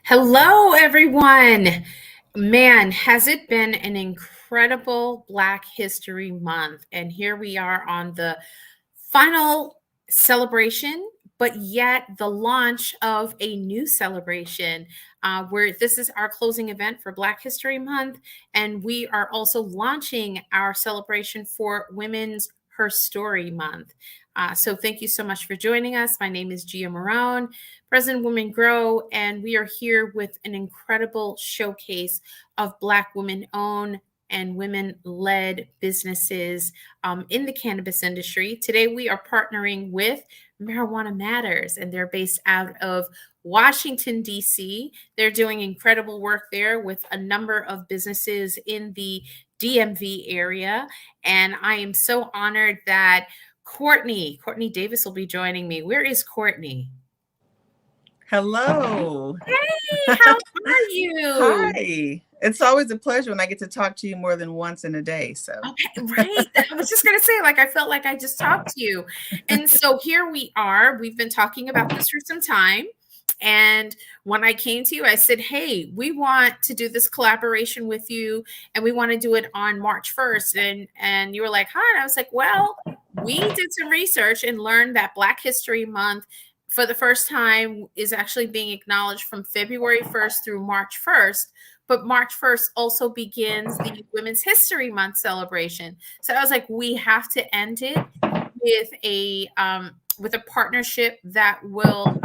Hello, everyone. Man, has it been an incredible Black History Month? And here we are on the final celebration, but yet the launch of a new celebration where this is our closing event for Black History Month. And we are also launching our celebration for Women's HERstory Month. So thank you so much for joining us. My name is 𝗳𝗯𝗶𝘁, President Women Grow, and we are here with an incredible showcase of Black women-owned and women-led businesses in the cannabis industry. Today, we are partnering with Marijuana Matters, and they're based out of Washington, D.C. They're doing incredible work there with a number of businesses in the DMV area. And I am so honored that Courtney Davis will be joining me. Where is Courtney? Hello. Hey, how are you? Hi. It's always a pleasure when I get to talk to you more than once in a day. So, Okay, right. I was just going to say, I felt like I just talked to you. And so here we are. We've been talking about this for some time. And when I came to you, I said, hey, we want to do this collaboration with you, and we want to do it on March 1st. And you were like, huh? And I was like, well, we did some research and learned that Black History Month for the first time is actually being acknowledged from February 1st through March 1st. But March 1st also begins the Women's History Month celebration. So I was like, we have to end it with a partnership that will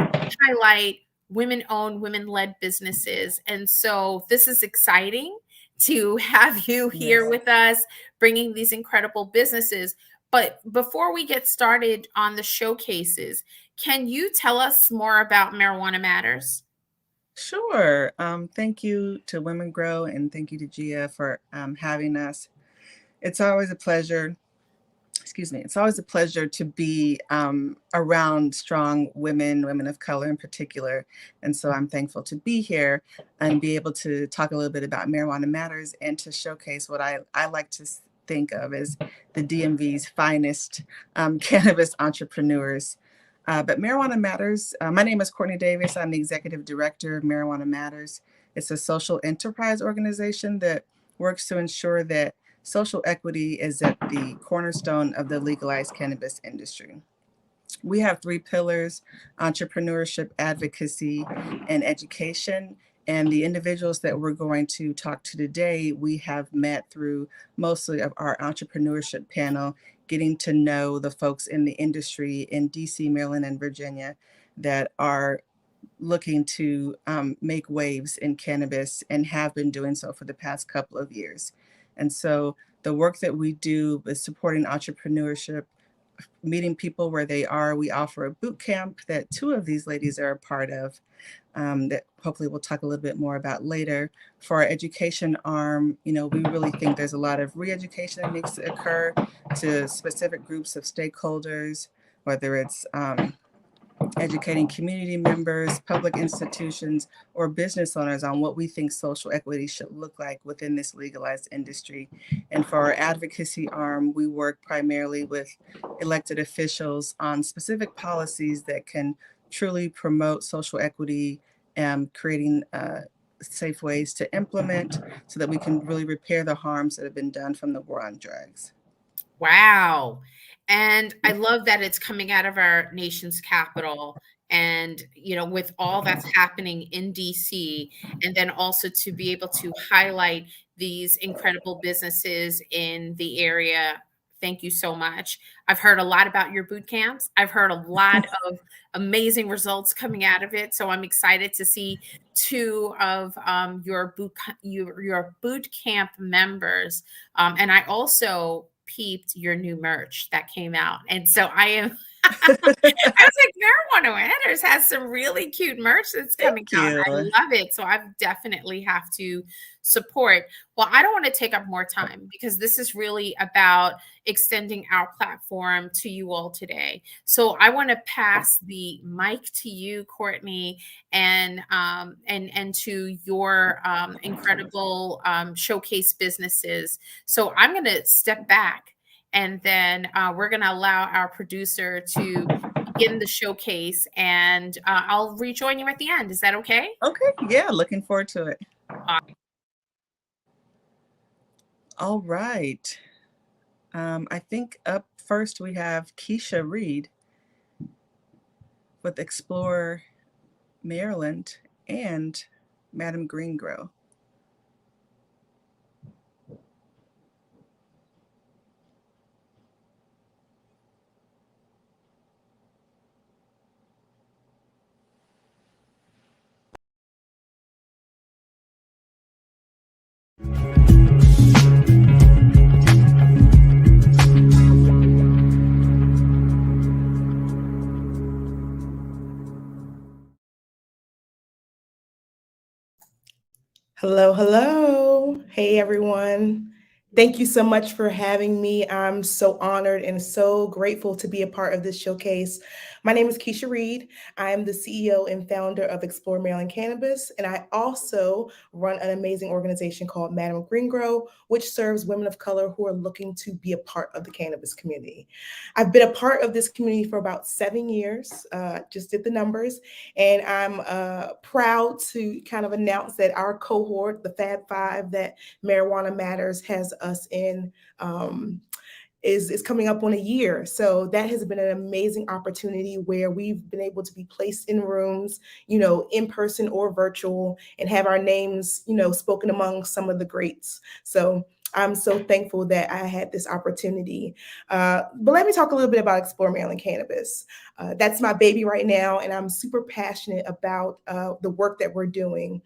highlight women-owned, women-led businesses. And so this is exciting to have you here yes. with us, bringing these incredible businesses. But before we get started on the showcases, can you tell us more about Marijuana Matters? Sure. Thank you to Women Grow and thank you to Gia for having us. It's always a pleasure. Excuse me. It's always a pleasure to be around strong women of color in particular. And so I'm thankful to be here and be able to talk a little bit about Marijuana Matters and to showcase what I like to think of as the DMV's finest cannabis entrepreneurs. But Marijuana Matters, my name is Courtney Davis. I'm the executive director of Marijuana Matters. It's a social enterprise organization that works to ensure that social equity is at the cornerstone of the legalized cannabis industry. We have three pillars: entrepreneurship, advocacy, and education. And the individuals that we're going to talk to today, we have met through mostly of our entrepreneurship panel, getting to know the folks in the industry in DC, Maryland, and Virginia that are looking to make waves in cannabis and have been doing so for the past couple of years. And so the work that we do is supporting entrepreneurship, meeting people where they are. We offer a boot camp that two of these ladies are a part of, that hopefully we'll talk a little bit more about later. For our education arm, we really think there's a lot of re-education that needs to occur to specific groups of stakeholders, whether it's educating community members, public institutions, or business owners on what we think social equity should look like within this legalized industry. And for our advocacy arm, we work primarily with elected officials on specific policies that can truly promote social equity and creating safe ways to implement so that we can really repair the harms that have been done from the war on drugs. Wow. And I love that it's coming out of our nation's capital. And, with all that's happening in DC, and then also to be able to highlight these incredible businesses in the area. Thank you so much. I've heard a lot about your boot camps. I've heard a lot of amazing results coming out of it. So I'm excited to see two of your boot camp members. And I also peeped your new merch that came out. And so I was like, Marijuana Matters has some really cute merch that's coming out. I love it. So I definitely have to support. Well, I don't want to take up more time because this is really about extending our platform to you all today. So I want to pass the mic to you, Courtney, and to your incredible showcase businesses. So I'm going to step back, and then we're going to allow our producer to begin the showcase, and I'll rejoin you at the end. Is that okay? Okay, yeah, looking forward to it. All right. I think up first we have Keisha Reed with Explore Maryland and Madam Greengrow. Hello, hello. Hey, everyone. Thank you so much for having me. I'm so honored and so grateful to be a part of this showcase. My name is Keisha Reed. I am the CEO and founder of Explore Maryland Cannabis, and I also run an amazing organization called Madam Greengrow, which serves women of color who are looking to be a part of the cannabis community. I've been a part of this community for about 7 years, just did the numbers, and I'm proud to kind of announce that our cohort, the Fab Five that Marijuana Matters has us in, is coming up on a year. So that has been an amazing opportunity where we've been able to be placed in rooms, in person or virtual, and have our names, spoken among some of the greats. So I'm so thankful that I had this opportunity. But let me talk a little bit about Explore Maryland Cannabis. That's my baby right now, and I'm super passionate about the work that we're doing.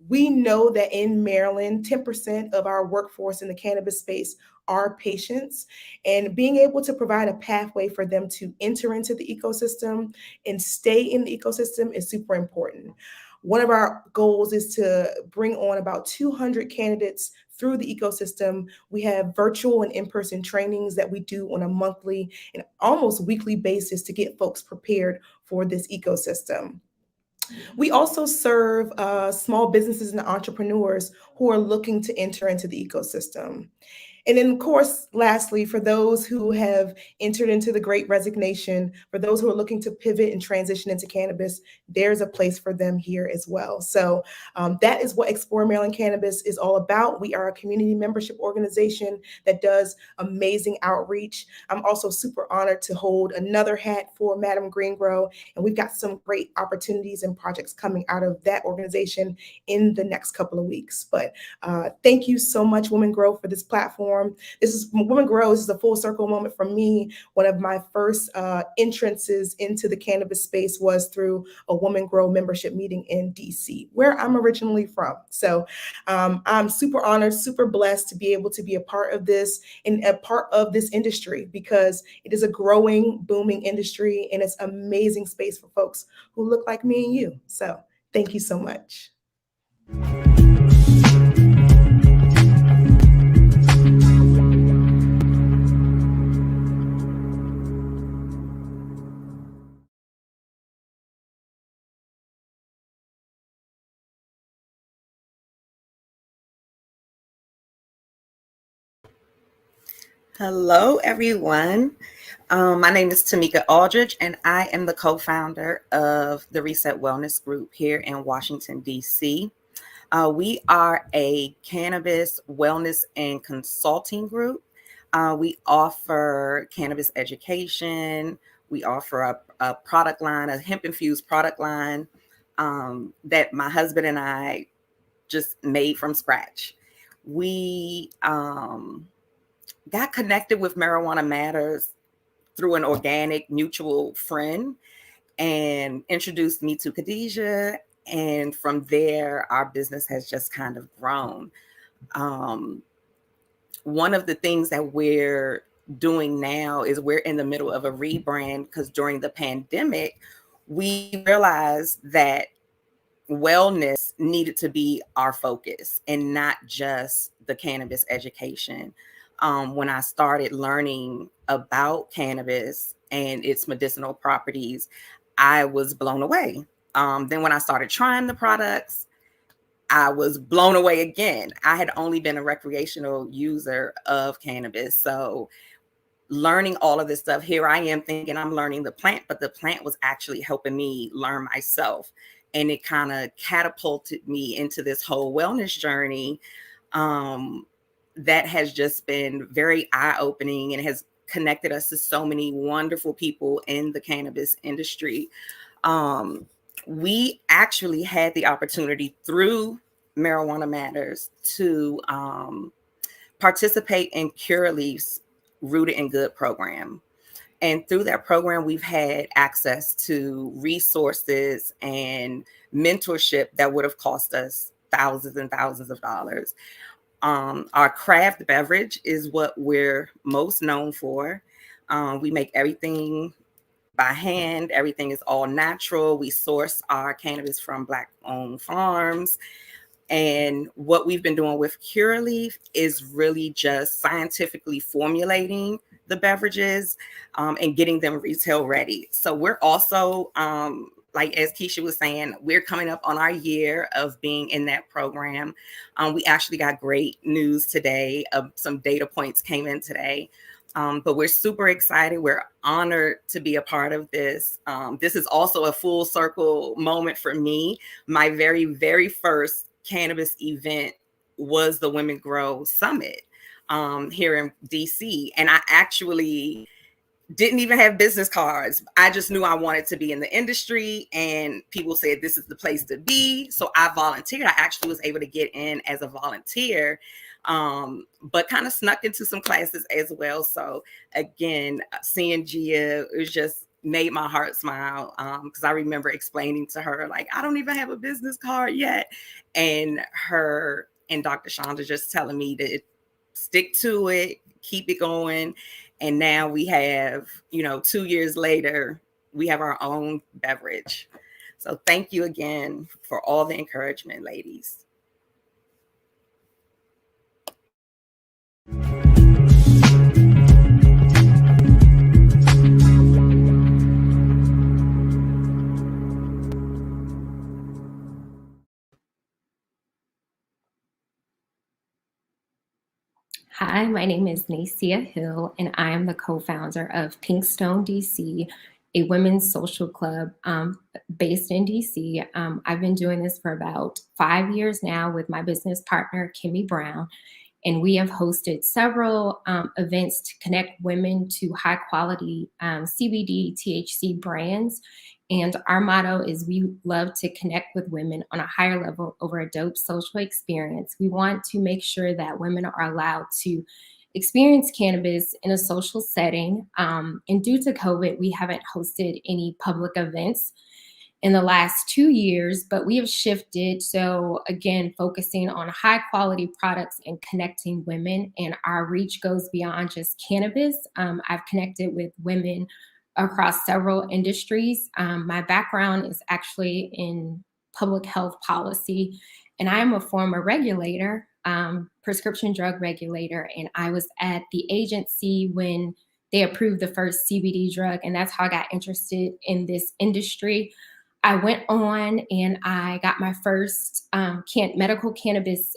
We know that in Maryland, 10% of our workforce in the cannabis space are patients, and being able to provide a pathway for them to enter into the ecosystem and stay in the ecosystem is super important. One of our goals is to bring on about 200 candidates through the ecosystem. We have virtual and in-person trainings that we do on a monthly and almost weekly basis to get folks prepared for this ecosystem. We also serve small businesses and entrepreneurs who are looking to enter into the ecosystem. And then, of course, lastly, for those who have entered into the Great Resignation, for those who are looking to pivot and transition into cannabis, there's a place for them here as well. So that is what Explore Maryland Cannabis is all about. We are a community membership organization that does amazing outreach. I'm also super honored to hold another hat for Madam Greengrow, and we've got some great opportunities and projects coming out of that organization in the next couple of weeks. But thank you so much, Women Grow, for this platform. This is Women Grow. This is a full circle moment for me. One of my first entrances into the cannabis space was through a Women Grow membership meeting in DC, where I'm originally from. So I'm super honored, super blessed to be able to be a part of this and a part of this industry, because it is a growing, booming industry, and it's amazing space for folks who look like me and you. So thank you so much. Hello, everyone. My name is Tamikah Aldridge, and I am the co-founder of the Reset Wellness Group here in Washington, D.C. We are a cannabis wellness and consulting group. We offer cannabis education. We offer a product line, a hemp-infused product line that my husband and I just made from scratch. We got connected with Marijuana Matters through an organic mutual friend and introduced me to Khadijah. And from there, our business has just kind of grown. One of the things that we're doing now is we're in the middle of a rebrand, because during the pandemic, we realized that wellness needed to be our focus and not just the cannabis education. When I started learning about cannabis and its medicinal properties, I was blown away. Then when I started trying the products, I was blown away again. I had only been a recreational user of cannabis. So learning all of this stuff, here I am thinking I'm learning the plant, but the plant was actually helping me learn myself. And it kind of catapulted me into this whole wellness journey that has just been very eye-opening and has connected us to so many wonderful people in the cannabis industry. We actually had the opportunity through Marijuana Matters to participate in Curaleaf's Rooted in Good program. And through that program, we've had access to resources and mentorship that would have cost us thousands and thousands of dollars. Our craft beverage is what we're most known for. We make everything by hand. Everything is all natural. We source our cannabis from Black-owned farms. And what we've been doing with Curaleaf is really just scientifically formulating the beverages and getting them retail ready. So we're also, like as Keisha was saying, we're coming up on our year of being in that program. We actually got great news today. Some data points came in today. But we're super excited. We're honored to be a part of this. This is also a full circle moment for me. My very, very first cannabis event was the Women Grow Summit here in DC. And I actually didn't even have business cards. I just knew I wanted to be in the industry, and people said this is the place to be. So I volunteered. I actually was able to get in as a volunteer, but kind of snuck into some classes as well. So again, seeing Gia, it was just made my heart smile, because I remember explaining to her, like, I don't even have a business card yet. And her and Dr. Chandra just telling me to stick to it, keep it going. And now we have, 2 years later, we have our own beverage. So thank you again for all the encouragement, ladies. Hi, my name is Naseya Hill, and I am the co-founder of PinkStone DC, a women's social club based in DC. I've been doing this for about 5 years now with my business partner, Kimmy Brown, and we have hosted several events to connect women to high quality CBD, THC brands. And our motto is we love to connect with women on a higher level over a dope social experience. We want to make sure that women are allowed to experience cannabis in a social setting. And due to COVID, we haven't hosted any public events in the last 2 years, but we have shifted. So again, focusing on high quality products and connecting women, and our reach goes beyond just cannabis. I've connected with women across several industries. My background is actually in public health policy, and I am a former regulator, prescription drug regulator, and I was at the agency when they approved the first CBD drug, and that's how I got interested in this industry. I went on and I got my first medical cannabis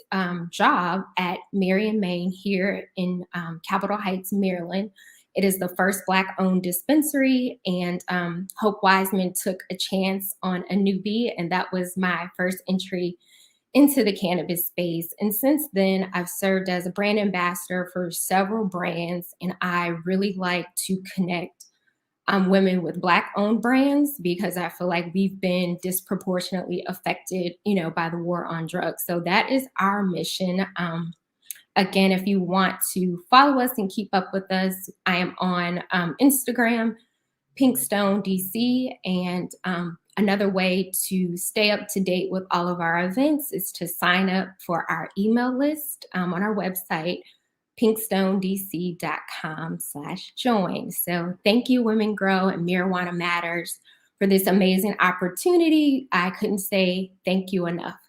job at Marion, Maine, here in Capitol Heights, Maryland. It is the first Black-owned dispensary, and Hope Wiseman took a chance on a newbie, and that was my first entry into the cannabis space. And since then, I've served as a brand ambassador for several brands, and I really like to connect women with Black-owned brands, because I feel like we've been disproportionately affected, by the war on drugs. So that is our mission. Again, if you want to follow us and keep up with us, I am on Instagram, PinkStone DC, and another way to stay up to date with all of our events is to sign up for our email list on our website, pinkstonedc.com/join. So thank you, Women Grow and Marijuana Matters, for this amazing opportunity. I couldn't say thank you enough.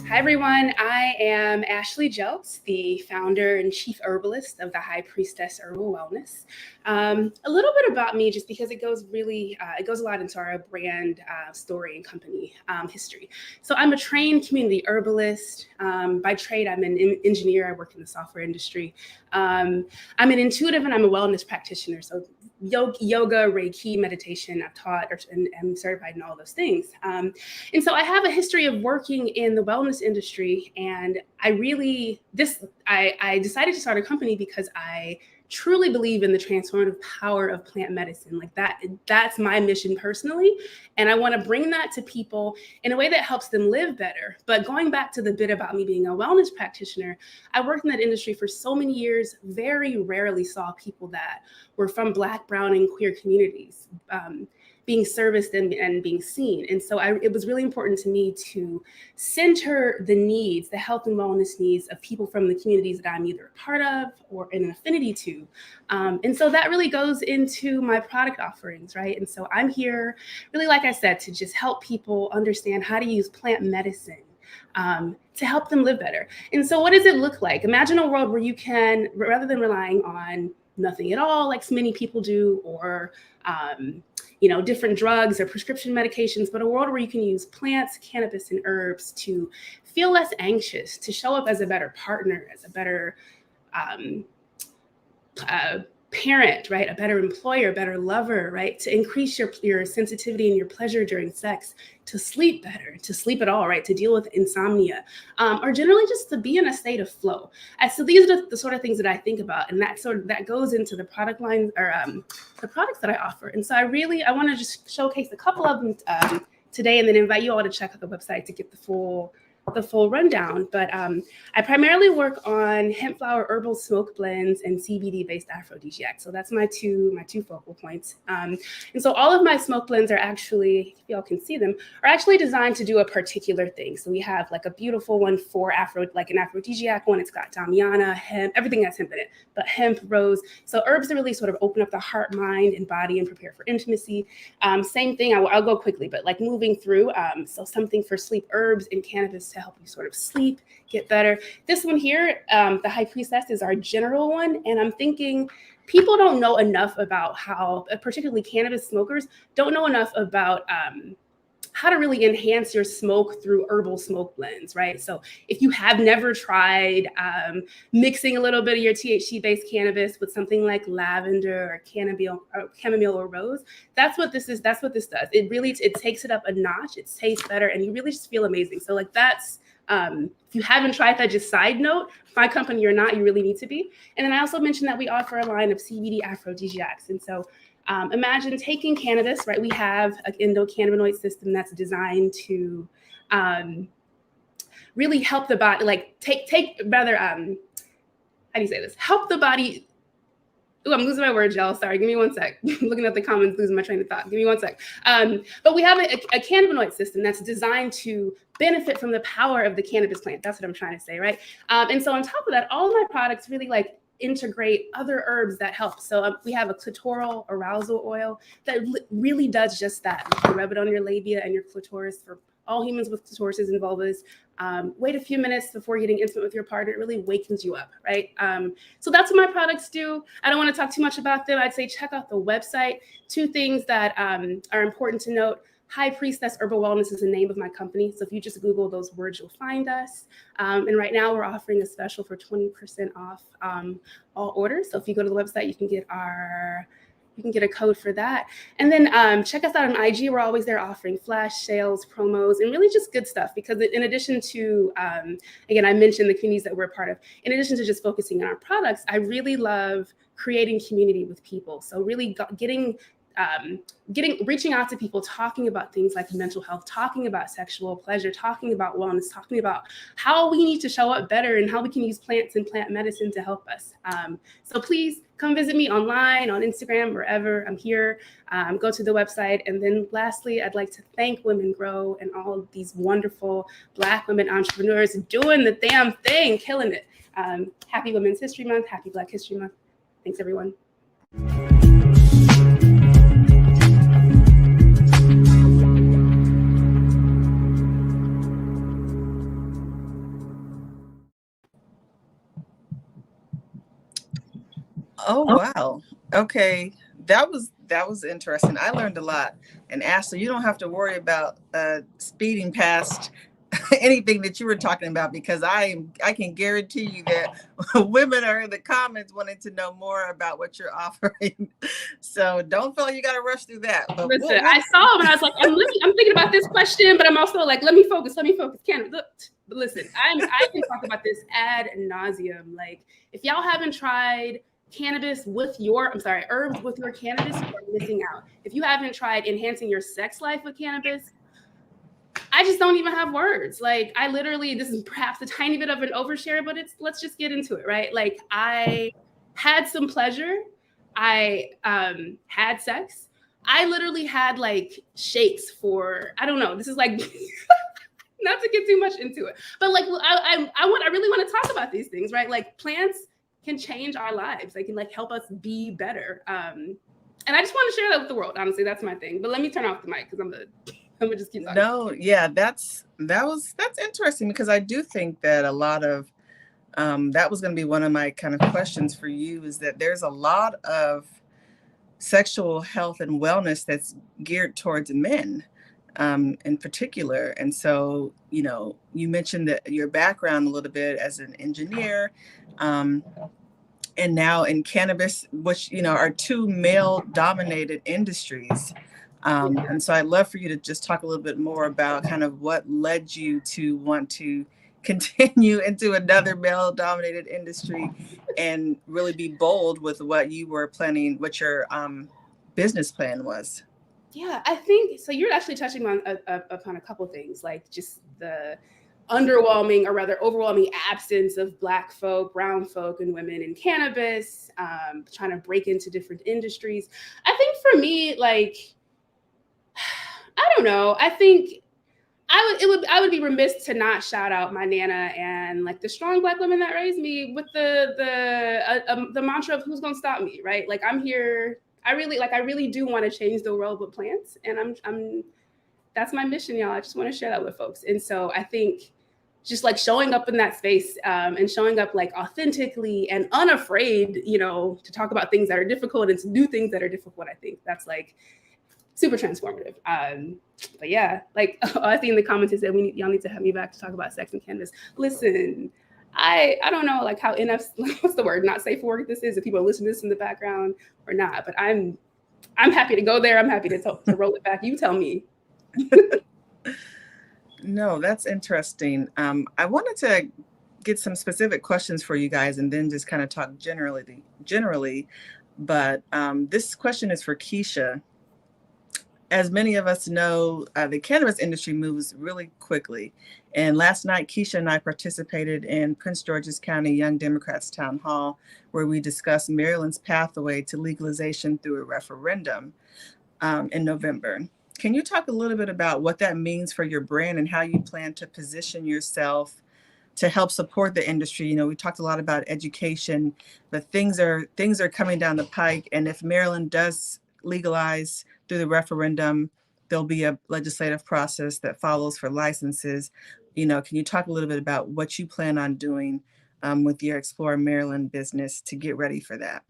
Hi, everyone. I am Ashley Jeltz, the founder and chief herbalist of the High Priestess Herbal Wellness. A little bit about me, just because it goes a lot into our brand story and company history. So I'm a trained community herbalist. By trade, I'm an engineer. I work in the software industry. I'm an intuitive and I'm a wellness practitioner. So yoga, Reiki, meditation, I've taught and I'm certified in all those things. And so I have a history of working in the wellness industry. And I decided to start a company because I truly believe in the transformative power of plant medicine. Like that's my mission personally. And I want to bring that to people in a way that helps them live better. But going back to the bit about me being a wellness practitioner, I worked in that industry for so many years, very rarely saw people that were from Black, brown, and queer communities being serviced and being seen. And so it was really important to me to center the needs, the health and wellness needs of people from the communities that I'm either a part of or in an affinity to. And so that really goes into my product offerings, right? And so I'm here, really, like I said, to just help people understand how to use plant medicine to help them live better. And so what does it look like? Imagine a world where you can, rather than relying on nothing at all, like so many people do, or different drugs or prescription medications, but a world where you can use plants, cannabis, and herbs to feel less anxious, to show up as a better partner, as a better parent, right? A better employer, better lover, right? To increase your sensitivity and your pleasure during sex, to sleep better, to sleep at all, right? To deal with insomnia, or generally just to be in a state of flow. So these are the sort of things that I think about, and that goes into the product line or the products that I offer. And so I want to just showcase a couple of them today, and then invite you all to check out the website to get the full rundown. But I primarily work on hemp flower herbal smoke blends and CBD based aphrodisiacs. So that's my two focal points. And so all of my smoke blends are actually, if y'all can see them, are actually designed to do a particular thing. So we have like a beautiful one for like an aphrodisiac one. It's got damiana, hemp, everything that's hemp in it, but hemp, rose. So herbs that really sort of open up the heart, mind, and body and prepare for intimacy. Same thing, I'll go quickly, but like moving through. So something for sleep, herbs and cannabis to help you sort of sleep, get better. This one here, the High Priestess, is our general one. And I'm thinking people don't know enough about how, particularly cannabis smokers, don't know enough about how to really enhance your smoke through herbal smoke blends, right? So if you have never tried mixing a little bit of your THC-based cannabis with something like lavender or chamomile or rose, that's what this is. That's what this does. It takes it up a notch. It tastes better, and you really just feel amazing. So like that's, if you haven't tried that, just side note, my company or not, you really need to be. And then I also mentioned that we offer a line of CBD aphrodisiacs. And so imagine taking cannabis, right? We have an endocannabinoid system that's designed to really help the body, like help the body. Oh, I'm losing my words, y'all. Sorry, give me one sec. Looking at the comments, losing my train of thought. Give me one sec. But we have a cannabinoid system that's designed to benefit from the power of the cannabis plant. That's what I'm trying to say, right? And so on top of that, all of my products really like integrate other herbs that help. So we have a clitoral arousal oil that really does just that. You can rub it on your labia and your clitoris. For all humans with clitorises and vulvas, wait a few minutes before getting intimate with your partner. It really wakens you up, right? So that's what my products do. I don't want to talk too much about them. I'd say check out the website. Two things that are important to note. High Priestess Herbal Wellness is the name of my company. So if you just Google those words, you'll find us. And right now we're offering a special for 20% off all orders. So if you go to the website, you can get a code for that. And then check us out on IG. We're always there offering flash sales, promos, and really just good stuff. Because in addition to, again, I mentioned the communities that we're a part of. In addition to just focusing on our products, I really love creating community with people. So really reaching out to people, talking about things like mental health, talking about sexual pleasure, talking about wellness, talking about how we need to show up better and how we can use plants and plant medicine to help us. So please come visit me online, on Instagram, wherever. I'm here. Go to the website. And then lastly, I'd like to thank Women Grow and all of these wonderful Black women entrepreneurs doing the damn thing, killing it. Happy Women's History Month. Happy Black History Month. Thanks, everyone. Oh, wow. Okay, that was interesting. I learned a lot. And Ashley, you don't have to worry about speeding past anything that you were talking about, because I can guarantee you that women are in the comments wanting to know more about what you're offering. So don't feel like you got to rush through that. But listen, I saw him and I was like, I'm thinking about this question, but I'm also like, let me focus. Can't look. But listen, I can talk about this ad nauseum. Like, if y'all haven't tried cannabis with your, herbs with your cannabis, you are missing out. If you haven't tried enhancing your sex life with cannabis, I just don't even have words. Like, I literally, this is perhaps a tiny bit of an overshare, but let's just get into it, right? Like, I had some pleasure. I had sex. I literally had like shakes for, I don't know, this is like, not to get too much into it, but like, I really want to talk about these things, right? Like, plants can change our lives. They can like help us be better. And I just want to share that with the world. Honestly, that's my thing. But let me turn off the mic because I'm gonna just keep talking. No, yeah, that's interesting, because I do think that a lot of that was going to be one of my kind of questions for you, is that there's a lot of sexual health and wellness that's geared towards men in particular. And so, you know, you mentioned that your background a little bit as an engineer, and now in cannabis, which, you know, are two male dominated industries. And so I'd love for you to just talk a little bit more about kind of what led you to want to continue into another male dominated industry and really be bold with what you were planning, what your business plan was. Yeah, I think so. You're actually touching on upon a couple things, like just the underwhelming, or rather overwhelming, absence of Black folk, brown folk, and women in cannabis, trying to break into different industries. I think for me, like, I don't know. I think I would be remiss to not shout out my Nana and like the strong Black women that raised me with the mantra of who's gonna stop me, right? Like, I'm here. I really do want to change the world with plants, and I'm that's my mission, y'all. I just want to share that with folks. And so I think just like showing up in that space, and showing up like authentically and unafraid, you know, to talk about things that are difficult and to do things that are difficult. I think that's like super transformative. But yeah, like I see in the comments that y'all need to have me back to talk about sex and cannabis. Listen, I don't know like how what's the word, not safe for work this is, if people are listening to this in the background or not, but I'm happy to go there. I'm happy to roll it back. You tell me. No, that's interesting. I wanted to get some specific questions for you guys and then just kind of talk generally. But this question is for Keisha. As many of us know, the cannabis industry moves really quickly. And last night, Keisha and I participated in Prince George's County Young Democrats Town Hall, where we discussed Maryland's pathway to legalization through a referendum in November. Can you talk a little bit about what that means for your brand and how you plan to position yourself to help support the industry? You know, we talked a lot about education, but things are coming down the pike. And if Maryland does legalize through the referendum, there'll be a legislative process that follows for licenses. You know, can you talk a little bit about what you plan on doing with your Explore Maryland business to get ready for that?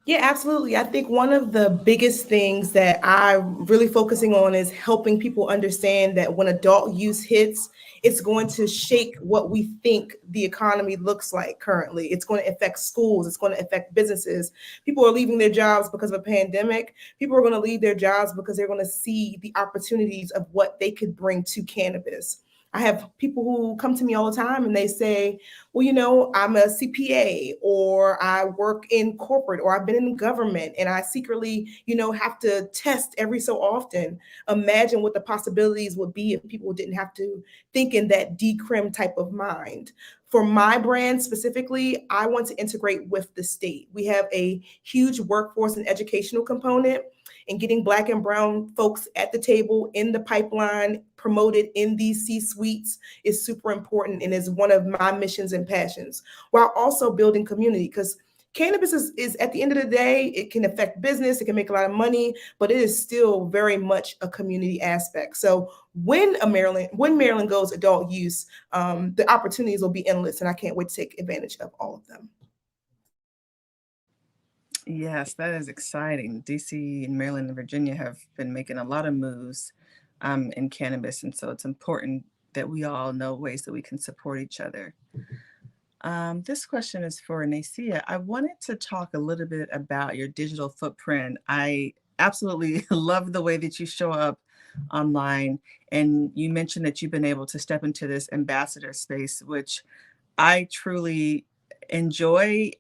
Yeah, absolutely. I think one of the biggest things that I'm really focusing on is helping people understand that when adult use hits, it's going to shake what we think the economy looks like currently. It's going to affect schools. It's going to affect businesses. People are leaving their jobs because of a pandemic. People are going to leave their jobs because they're going to see the opportunities of what they could bring to cannabis. I have people who come to me all the time and they say, well, you know, I'm a CPA, or I work in corporate, or I've been in government, and I secretly, you know, have to test every so often. Imagine what the possibilities would be if people didn't have to think in that decrim type of mind. For my brand specifically, I want to integrate with the state. We have a huge workforce and educational component, and getting Black and brown folks at the table, in the pipeline, promoted in these C-suites is super important and is one of my missions and passions, while also building community, because cannabis is at the end of the day, it can affect business, it can make a lot of money, but it is still very much a community aspect. So when Maryland goes adult use, the opportunities will be endless, and I can't wait to take advantage of all of them. Yes, that is exciting. DC and Maryland and Virginia have been making a lot of moves in cannabis. And so it's important that we all know ways that we can support each other. This question is for Naseya. I wanted to talk a little bit about your digital footprint. I absolutely love the way that you show up online. And you mentioned that you've been able to step into this ambassador space, which I truly enjoy.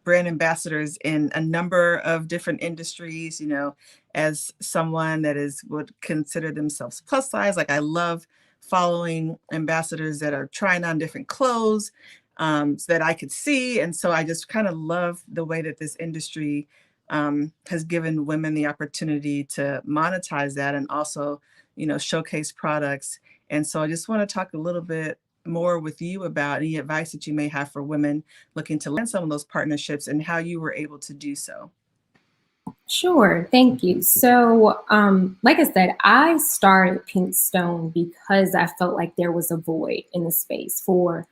Brand ambassadors in a number of different industries, you know, as someone that is would consider themselves plus size. Like I love following ambassadors that are trying on different clothes so that I could see. And so I just kind of love the way that this industry has given women the opportunity to monetize that and also, you know, showcase products. And so I just want to talk a little bit more with you about any advice that you may have for women looking to land some of those partnerships and how you were able to do so. Sure, thank you. So, like I said, I started PinkStone because I felt like there was a void in the space for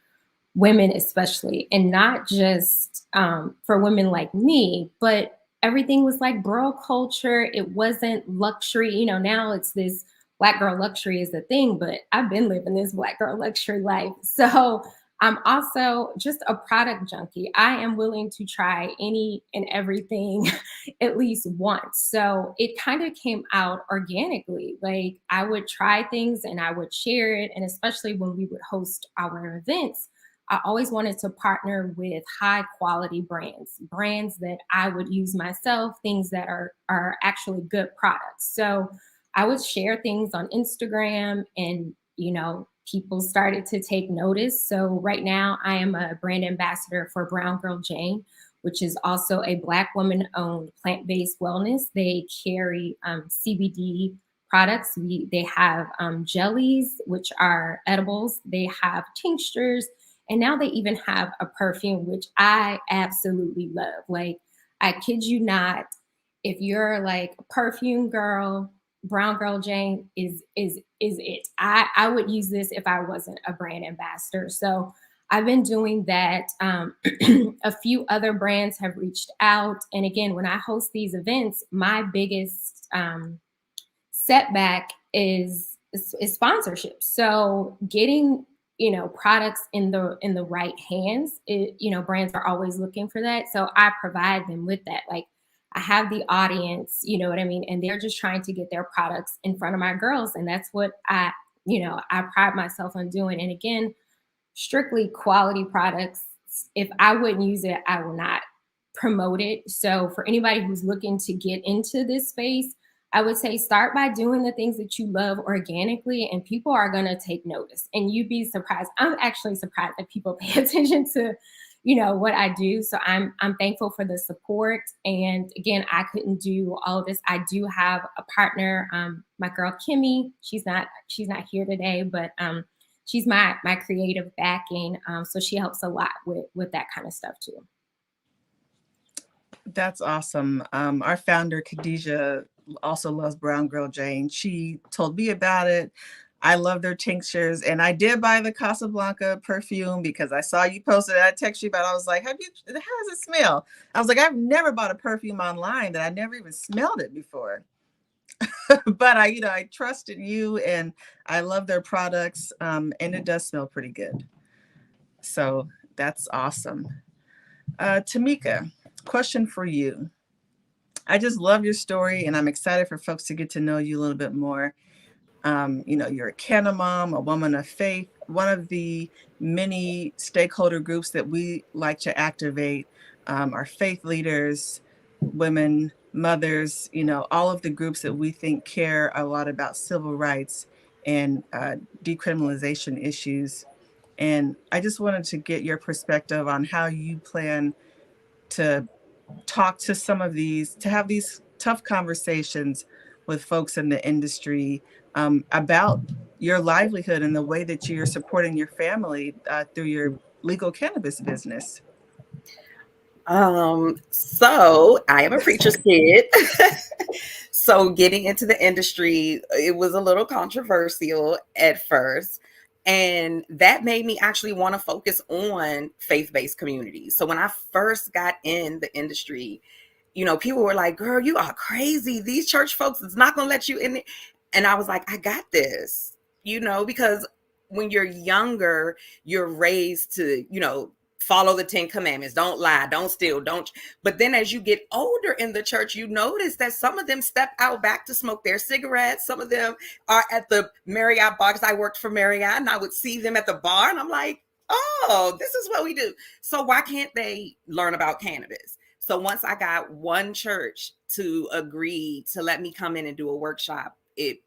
women, especially, and not just for women like me, but everything was like bro culture. It wasn't luxury. You know, now it's this Black girl luxury is the thing, but I've been living this Black girl luxury life. So I'm also just a product junkie. I am willing to try any and everything at least once. So it kind of came out organically. Like I would try things and I would share it. And especially when we would host our events, I always wanted to partner with high quality brands that I would use myself, things that are actually good products. So I would share things on Instagram and, you know, people started to take notice. So right now I am a brand ambassador for 𝗷𝗶𝘁𝗄, which is also a Black woman owned plant-based wellness. They carry CBD products. They have jellies, which are edibles. They have tinctures. And now they even have a perfume, which I absolutely love. Like, I kid you not, if you're like a perfume girl, 𝗷𝗶𝘁𝗄 is it. I would use this if I wasn't a brand ambassador. So I've been doing that. A few other brands have reached out. And again, when I host these events, my biggest setback is sponsorship. So getting, you know, products in the right hands, you know, brands are always looking for that. So I provide them with that. Like, I have the audience, you know what I mean? And they're just trying to get their products in front of my girls. And that's what I pride myself on doing. And again, strictly quality products. If I wouldn't use it, I will not promote it. So for anybody who's looking to get into this space, I would say start by doing the things that you love organically, and people are going to take notice. And you'd be surprised. I'm actually surprised that people pay attention to, you know, what I do. So I'm thankful for the support. And again, I couldn't do all of this. I do have a partner, my girl Kimmy. She's not here today, but she's my creative backing. So she helps a lot with that kind of stuff too. That's awesome. Our founder, Khadijah, also loves 𝗷𝗶𝘁𝗄. She told me about it. I love their tinctures. And I did buy the Casablanca perfume because I saw you posted it. I texted you about it. I was like, how does it smell? I was like, I've never bought a perfume online that I never even smelled it before. But I trust in you and I love their products. And it does smell pretty good. So that's awesome. Tamikah, question for you. I just love your story and I'm excited for folks to get to know you a little bit more. You're a Canna mom, a woman of faith, one of the many stakeholder groups that we like to activate are faith leaders, women, mothers, all of the groups that we think care a lot about civil rights and decriminalization issues. And I just wanted to get your perspective on how you plan to talk to some of these, to have these tough conversations with folks in the industry about your livelihood and the way that you're supporting your family through your legal cannabis business. So I am a preacher's kid. So getting into the industry, it was a little controversial at first. And that made me actually want to focus on faith-based communities. So when I first got in the industry, you know, people were like, girl, you are crazy. These church folks is not going to let you in. And I was like, I got this, you know, because when you're younger, you're raised to, you know, follow the 10 commandments, don't lie, don't steal, don't. But then as you get older in the church, you notice that some of them step out back to smoke their cigarettes. Some of them are at the Marriott bar, because I worked for Marriott, and I would see them at the bar and I'm like, oh, this is what we do. So why can't they learn about cannabis? So once I got one church to agree to let me come in and do a workshop, it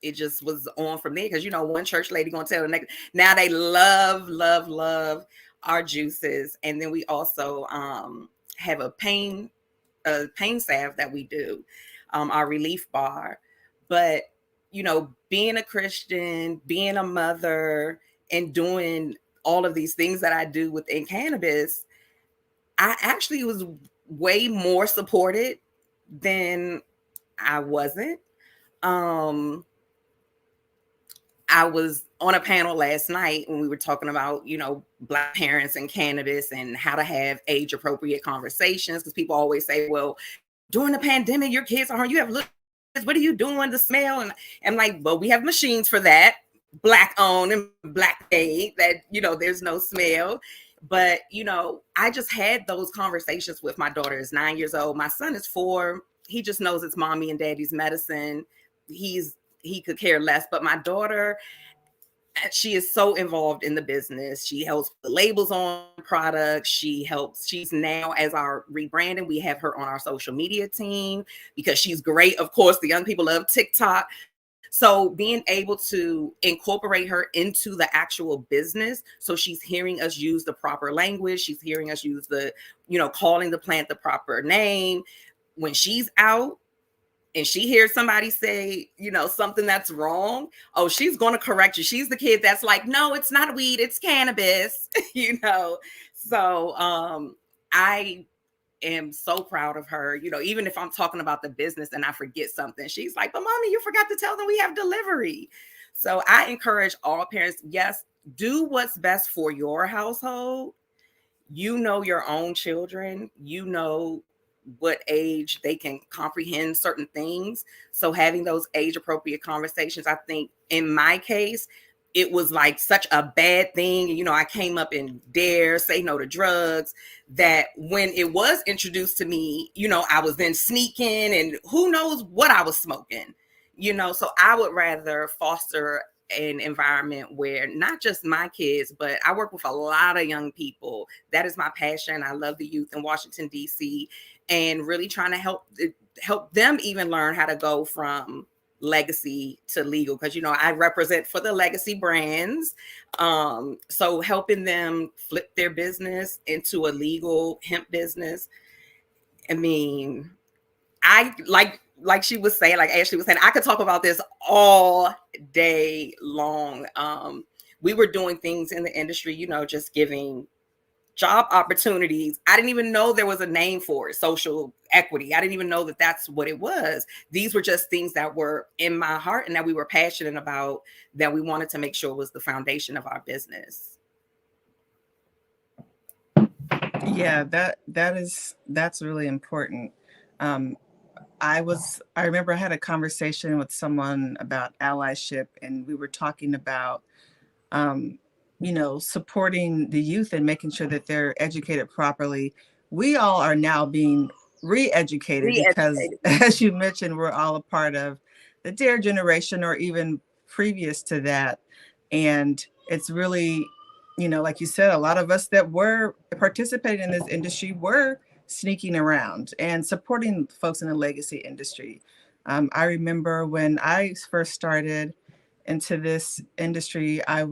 just was on from there. Because, you know, one church lady gonna tell the next. Now they love our juices. And then we also have a pain salve that we do, our relief bar. But, you know, being a Christian, being a mother, and doing all of these things that I do within cannabis, I actually was way more supported than I wasn't. I was on a panel last night when we were talking about, you know, Black parents and cannabis and how to have age appropriate conversations. Because people always say, well, during the pandemic, your kids are home. You have little kids. What are you doing to smell? And I'm like, well, we have machines for that, Black owned and Black made, that, you know, there's no smell. But, you know, I just had those conversations with my daughter is 9 years old. My son is 4. He just knows it's mommy and daddy's medicine. He could care less. But my daughter, she is so involved in the business. She helps put labels on products. She's now, as our rebranding, we have her on our social media team because she's great. Of course, the young people love TikTok. So being able to incorporate her into the actual business, so she's hearing us use the proper language, she's hearing us use the, you know, calling the plant the proper name. When she's out and she hears somebody say, you know, something that's wrong, oh, she's going to correct you. She's the kid that's like, no, it's not weed, it's cannabis, you know. So I am so proud of her. You know, even if I'm talking about the business and I forget something, she's like, but mommy, you forgot to tell them we have delivery. So I encourage all parents, yes, do what's best for your household. You know your own children, you know what age they can comprehend certain things. So having those age appropriate conversations, I think in my case, it was like such a bad thing. You know, I came up in Dare, Say No to Drugs, that when it was introduced to me, you know, I was then sneaking and who knows what I was smoking, you know. So I would rather foster an environment where not just my kids, but I work with a lot of young people. That is my passion. I love the youth in Washington, D.C., and really trying to help them even learn how to go from legacy to legal, because, you know, I represent for the legacy brands. So helping them flip their business into a legal hemp business. I mean, I like she was saying, like Ashley was saying, I could talk about this all day long. We were doing things in the industry, you know, just giving job opportunities. I didn't even know there was a name for it, social equity. I didn't even know that that's what it was. These were just things that were in my heart and that we were passionate about, that we wanted to make sure was the foundation of our business. Yeah, that's really important. I remember I had a conversation with someone about allyship, and we were talking about you know, supporting the youth and making sure that they're educated properly. We all are now being re-educated because, as you mentioned, we're all a part of the Dare generation or even previous to that. And it's really, you know, like you said, a lot of us that were participating in this industry were sneaking around and supporting folks in the legacy industry. I remember when I first started into this industry, I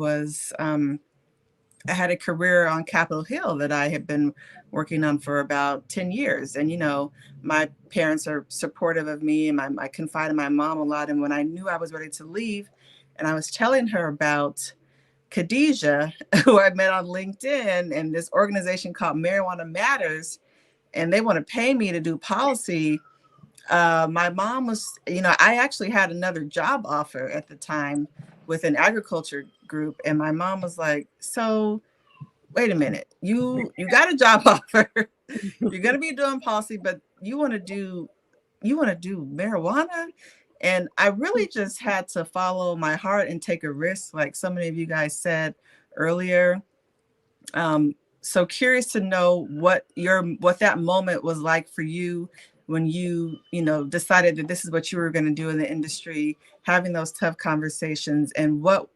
had a career on Capitol Hill that I had been working on for about 10 years. And, you know, my parents are supportive of me, and I confide in my mom a lot. And when I knew I was ready to leave, and I was telling her about Khadijah, who I met on LinkedIn, and this organization called Marijuana Matters, and they want to pay me to do policy. My mom was, you know, I actually had another job offer at the time with an agriculture group, and my mom was like, so wait a minute, you got a job offer, you're going to be doing policy, but you want to do marijuana? And I really just had to follow my heart and take a risk, like so many of you guys said earlier. So curious to know what that moment was like for you when you decided that this is what you were going to do in the industry, having those tough conversations, and what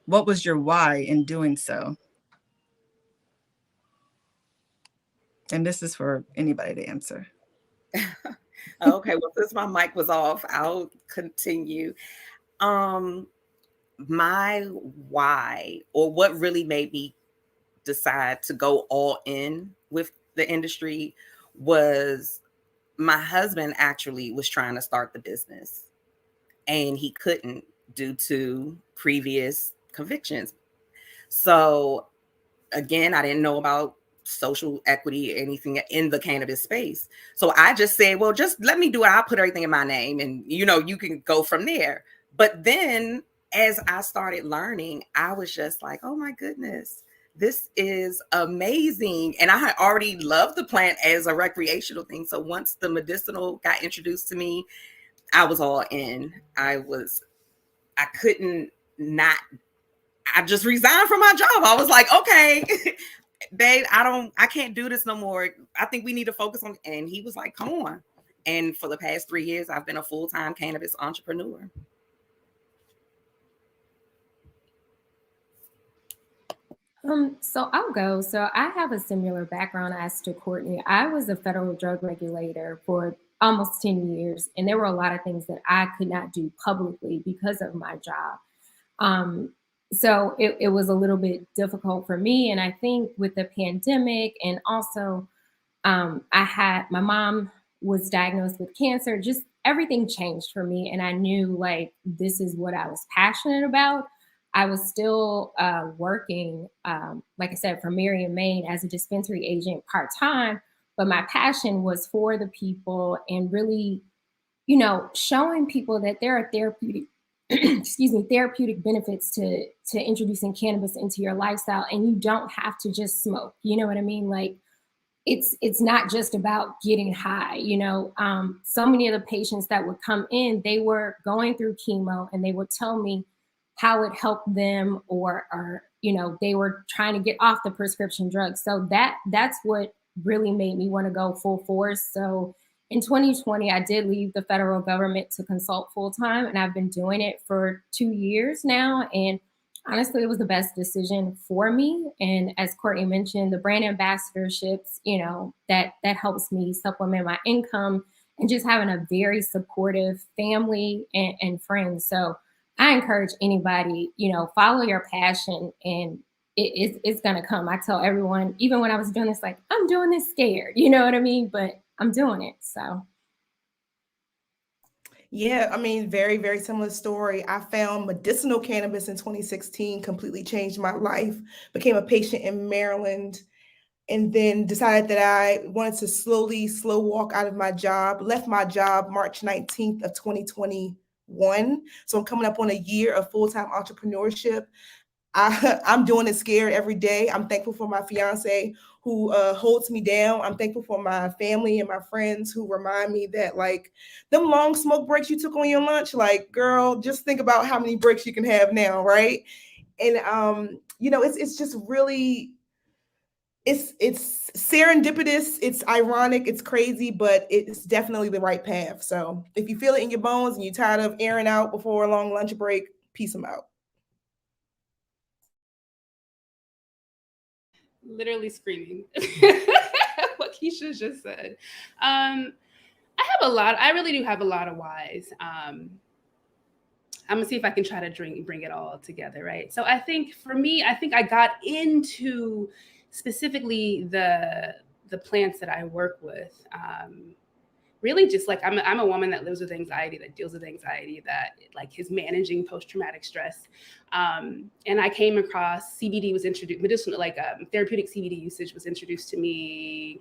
was your why in doing so? And this is for anybody to answer. Okay, well, since my mic was off, I'll continue. My why, or what really made me decide to go all in with the industry, was my husband actually was trying to start the business, and he couldn't due to previous convictions. So again, I didn't know about social equity or anything in the cannabis space. So I just said, well, just let me do it. I'll put everything in my name and, you can go from there. But then as I started learning, I was just like, oh my goodness, this is amazing. And I had already loved the plant as a recreational thing. So once the medicinal got introduced to me, I was all in. I couldn't not. I just resigned from my job. I was like, okay, babe, I can't do this no more. I think we need to focus on, and he was like, come on. And for the past 3 years, I've been a full-time cannabis entrepreneur. So I'll go. So I have a similar background as to Courtney. I was a federal drug regulator for almost 10 years, and there were a lot of things that I could not do publicly because of my job. So it was a little bit difficult for me. And I think with the pandemic, and also my mom was diagnosed with cancer, just everything changed for me. And I knew like, this is what I was passionate about. I was still working, like I said, for Marion, Maine as a dispensary agent part-time, but my passion was for the people and really, showing people that there are therapeutic therapeutic benefits to introducing cannabis into your lifestyle, and you don't have to just smoke. You know what I mean? Like it's not just about getting high. So many of the patients that would come in, they were going through chemo, and they would tell me how it helped them, or they were trying to get off the prescription drugs. So that's what really made me want to go full force. So in 2020, I did leave the federal government to consult full time, and I've been doing it for 2 years now. And honestly, it was the best decision for me. And as Courtney mentioned, the brand ambassadorships, that helps me supplement my income, and just having a very supportive family and friends. So I encourage anybody, follow your passion, and it's going to come. I tell everyone, even when I was doing this, like, I'm doing this scared, you know what I mean? But I'm doing it. So. Yeah, I mean, very, very similar story. I found medicinal cannabis in 2016, completely changed my life, became a patient in Maryland, and then decided that I wanted to slow walk out of my job, left my job March 19th of 2021. So I'm coming up on a year of full-time entrepreneurship. I'm doing it scared every day. I'm thankful for my fiance who holds me down. I'm thankful for my family and my friends who remind me that, like, them long smoke breaks you took on your lunch, like, girl, just think about how many breaks you can have now, right? And it's just really, it's serendipitous, it's ironic, it's crazy, but it's definitely the right path. So if you feel it in your bones and you're tired of airing out before a long lunch break, peace them out. Literally screaming what Keisha just said. I really do have a lot of whys. I'm gonna see if I can try to bring it all together, right? So I think for me, I got into specifically the plants that I work with. Really just like I'm a woman that lives with anxiety, that deals with anxiety, that like is managing post-traumatic stress. And I came across CBD was introduced, medicinal, therapeutic CBD usage was introduced to me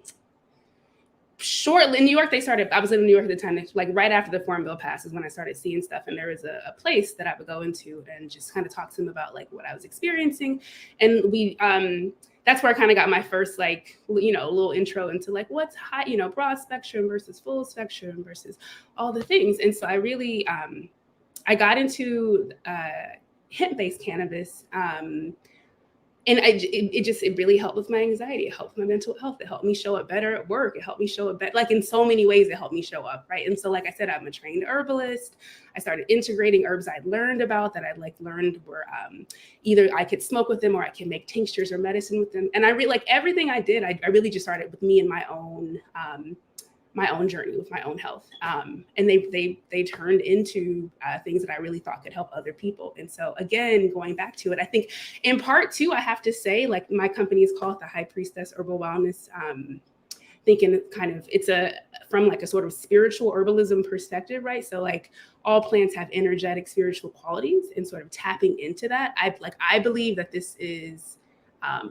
shortly in New York, I was in New York at the time, like right after the Farm Bill passed is when I started seeing stuff. And there was a place that I would go into and just kind of talk to them about like what I was experiencing. And that's where I kind of got my first, like, little intro into like what's high, broad spectrum versus full spectrum versus all the things. And so I really, I got into hemp-based cannabis. And it really helped with my anxiety. It helped my mental health. It helped me show up better at work. It helped me show up better, like in so many ways, it helped me show up, right? And so, like I said, I'm a trained herbalist. I started integrating herbs I'd learned about that I'd learned were either I could smoke with them or I can make tinctures or medicine with them. And I really, like everything I did, I really just started with me and my own journey with my own health. And they turned into things that I really thought could help other people. And so again, going back to it, I think in part too, I have to say, like, my company is called the Priestess Herbal Wellness. Thinking kind of, it's from like a sort of spiritual herbalism perspective, right? So like all plants have energetic spiritual qualities, and sort of tapping into that. I believe that this is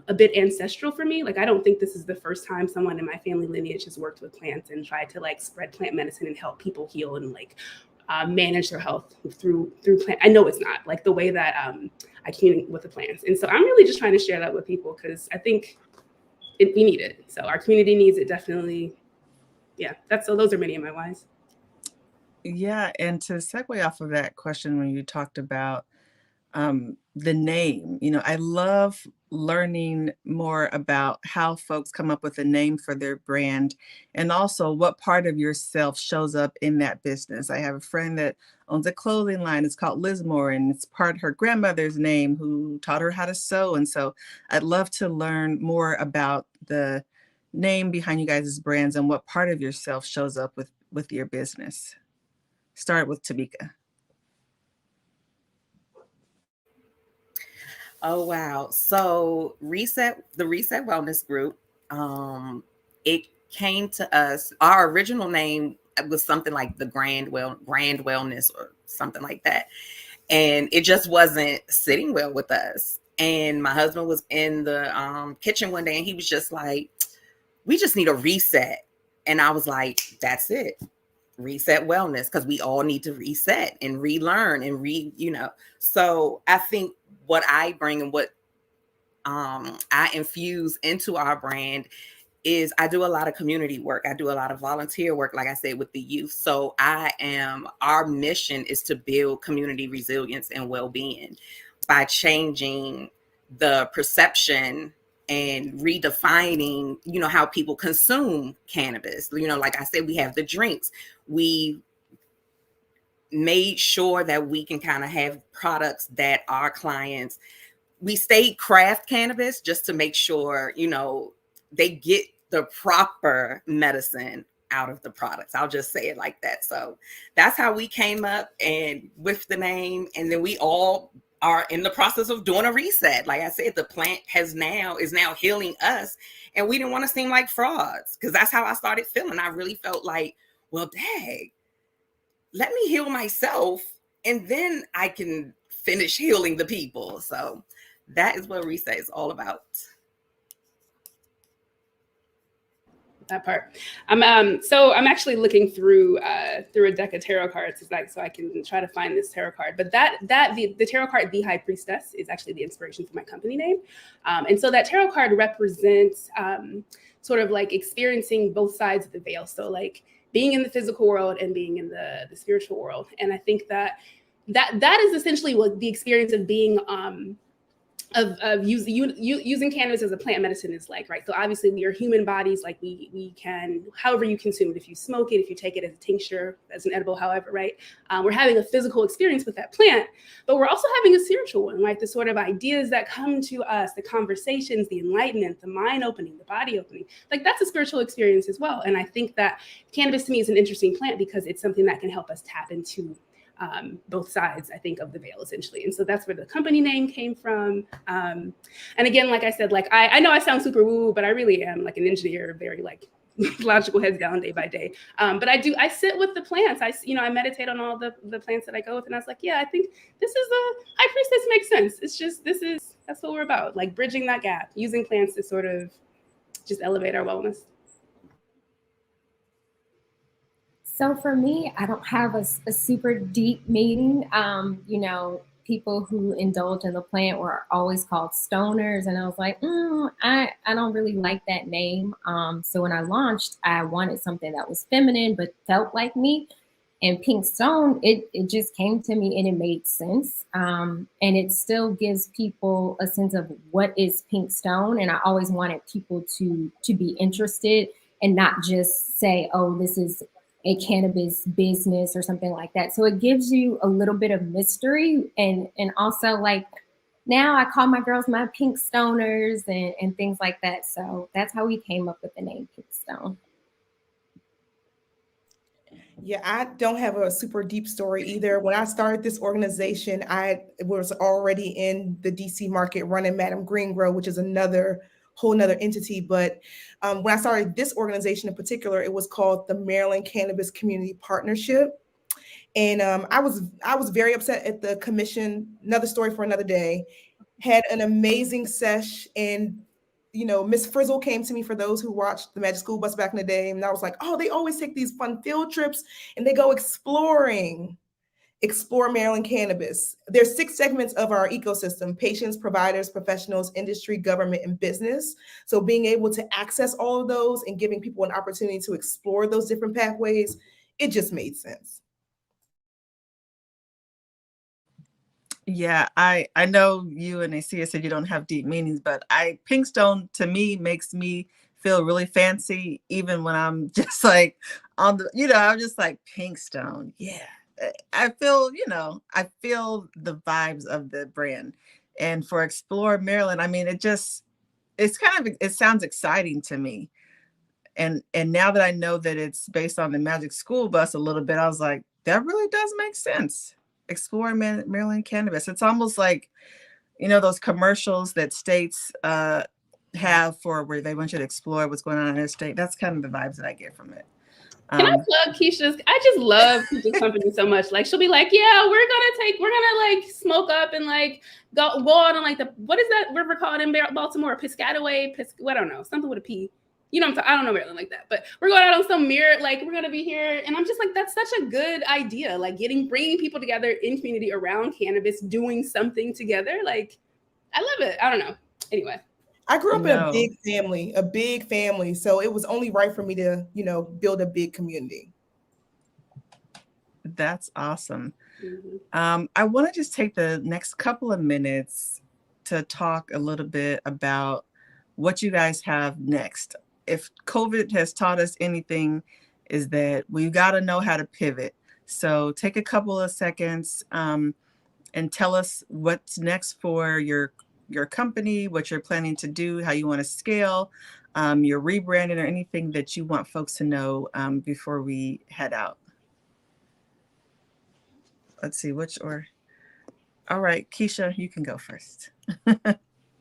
a bit ancestral for me. Like, I don't think this is the first time someone in my family lineage has worked with plants and tried to like spread plant medicine and help people heal and like manage their health through plant. I know it's not like the way that I communicate with the plants. And so I'm really just trying to share that with people because I think we need it. So our community needs it definitely. Yeah, those are many of my whys. Yeah, and to segue off of that question when you talked about the name, I love learning more about how folks come up with a name for their brand and also what part of yourself shows up in that business. I have a friend that owns a clothing line. It's called 𝗵𝘁𝘁𝗃, and it's part of her grandmother's name who taught her how to sew. And so I'd love to learn more about the name behind you guys' brands and what part of yourself shows up with your business. Start with Tamikah. Oh, wow. So the Reset Wellness Group, it came to us, our original name was something like the Grand Wellness or something like that. And it just wasn't sitting well with us. And my husband was in the kitchen one day and he was just like, we just need a reset. And I was like, that's it. Reset Wellness, because we all need to reset and relearn and So I think what I bring and what I infuse into our brand is I do a lot of community work. I do a lot of volunteer work, like I said, with the youth. So our mission is to build community resilience and well-being by changing the perception and redefining, how people consume cannabis. Like I said, we have the drinks. We made sure that we can kind of have products that our clients, we stayed craft cannabis just to make sure, they get the proper medicine out of the products. I'll just say it like that. So that's how we came up and with the name. And then we all are in the process of doing a reset. Like I said, the plant is now healing us, and we didn't want to seem like frauds, because that's how I started feeling. I really felt like, well, dang, let me heal myself and then I can finish healing the people. So that is what Reset is all about. That part. I'm actually looking through a deck of tarot cards so I can try to find this tarot card. But the tarot card, the Priestess, is actually the inspiration for my company name. And so that tarot card represents sort of like experiencing both sides of the veil. So like being in the physical world and being in the spiritual world. And I think that is essentially what the experience of being of using cannabis as a plant medicine is like, right? So obviously we are human bodies, like we can, however you consume it, if you smoke it, if you take it as a tincture, as an edible, however, right? We're having a physical experience with that plant, but we're also having a spiritual one, right? The sort of ideas that come to us, the conversations, the enlightenment, the mind opening, the body opening, like that's a spiritual experience as well. And I think that cannabis to me is an interesting plant because it's something that can help us tap into both sides, I think, of the veil, essentially. And so that's where the company name came from. And again, like I said, like I know I sound super woo, but I really am like an engineer, very like logical, heads down, day by day. But I sit with the plants. I meditate on all the plants that I go with, and I was like, yeah, I think this is High Priestess makes sense. It's just that's what we're about, like bridging that gap, using plants to sort of just elevate our wellness. So for me, I don't have a super deep meaning. People who indulge in the plant were always called stoners, and I was like, I don't really like that name. So when I launched, I wanted something that was feminine but felt like me. And PinkStone, it just came to me and it made sense. And it still gives people a sense of what is PinkStone. And I always wanted people to be interested and not just say, oh, this is a cannabis business or something like that. So it gives you a little bit of mystery, and also like now I call my girls my pink stoners and things like that. So that's how we came up with the name PinkStone. Yeah, I don't have a super deep story either. When I started this organization, I was already in the DC market running Madam Green Grow, which is another whole nother entity. But when I started this organization in particular, it was called the Maryland Cannabis Community Partnership. And I was very upset at the commission. Another story for another day. Had an amazing sesh, and Miss Frizzle came to me, for those who watched the Magic School Bus back in the day, and I was like, oh, they always take these fun field trips and they go exploring. Explore Maryland Cannabis. There's 6 segments of our ecosystem: patients, providers, professionals, industry, government, and business. So being able to access all of those and giving people an opportunity to explore those different pathways, it just made sense. Yeah, I know you and Naseya said you don't have deep meanings, but PinkStone to me makes me feel really fancy, even when I'm just like on the, I'm just like PinkStone. Yeah. I feel, I feel the vibes of the brand. And for Explore Maryland, I mean, it sounds exciting to me. And now that I know that it's based on the Magic School Bus a little bit, I was like, that really does make sense. Explore Maryland Cannabis. It's almost like, those commercials that states have for where they want you to explore what's going on in their state. That's kind of the vibes that I get from it. Can I plug Keisha's? I just love Keisha's company so much. Like, she'll be like, yeah, we're gonna like smoke up and like go on like what is that river called in Baltimore? Piscataway, I don't know, something with a P. I don't know Maryland like that, but we're going out on some mirror, like we're gonna be here. And I'm just like, that's such a good idea. Like bringing people together in community around cannabis, doing something together. Like, I love it. I don't know. Anyway. I grew up in a big family. So it was only right for me to, build a big community. That's awesome. Mm-hmm. I want to just take the next couple of minutes to talk a little bit about what you guys have next. If COVID has taught us anything, is that we got to know how to pivot. So take a couple of seconds and tell us what's next for your company, what you're planning to do, how you want to scale, your rebranding, or anything that you want folks to know before we head out. Let's see, all right, Keisha, you can go first.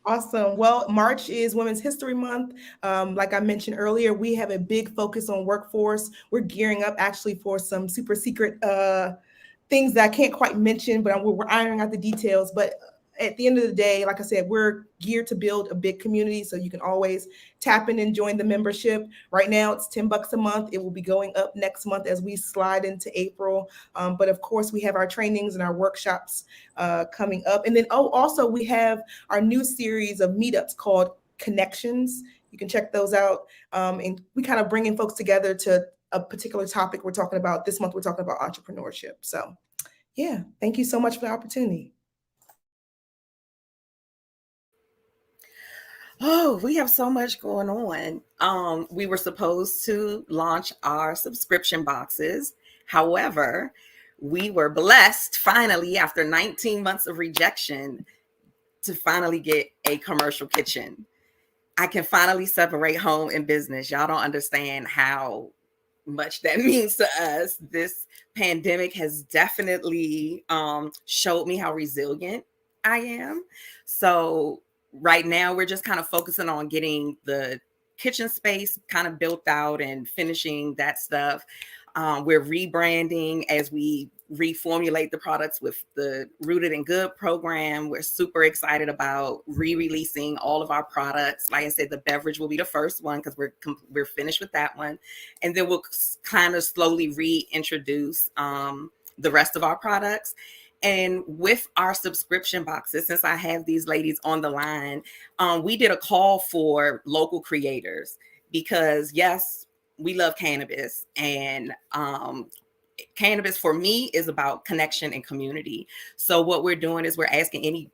Awesome. Well, March is Women's History Month. Like I mentioned earlier, we have a big focus on workforce. We're gearing up actually for some super secret things that I can't quite mention, but we're ironing out the details. But at the end of the day, like I said, we're geared to build a big community, so you can always tap in and join the membership. Right now, it's $10 a month. It will be going up next month as we slide into April. But of course, we have our trainings and our workshops coming up. And then, also we have our new series of meetups called Connections. You can check those out. And we kind of bringing folks together to a particular topic we're talking about. This month, we're talking about entrepreneurship. So yeah, thank you so much for the opportunity. Oh, we have so much going on. We were supposed to launch our subscription boxes. However, we were blessed finally, after 19 months of rejection, to finally get a commercial kitchen. I can finally separate home and business. Y'all don't understand how much that means to us. This pandemic has definitely showed me how resilient I am. So right now, we're just kind of focusing on getting the kitchen space kind of built out and finishing that stuff. We're rebranding as we reformulate the products with the Rooted in Good program. We're super excited about re-releasing all of our products. Like I said, the beverage will be the first one because we're finished with that one. And then we'll kind of slowly reintroduce the rest of our products. And with our subscription boxes, since I have these ladies on the line, we did a call for local creators because, yes, we love cannabis. And cannabis for me is about connection and community. So what we're doing is we're asking any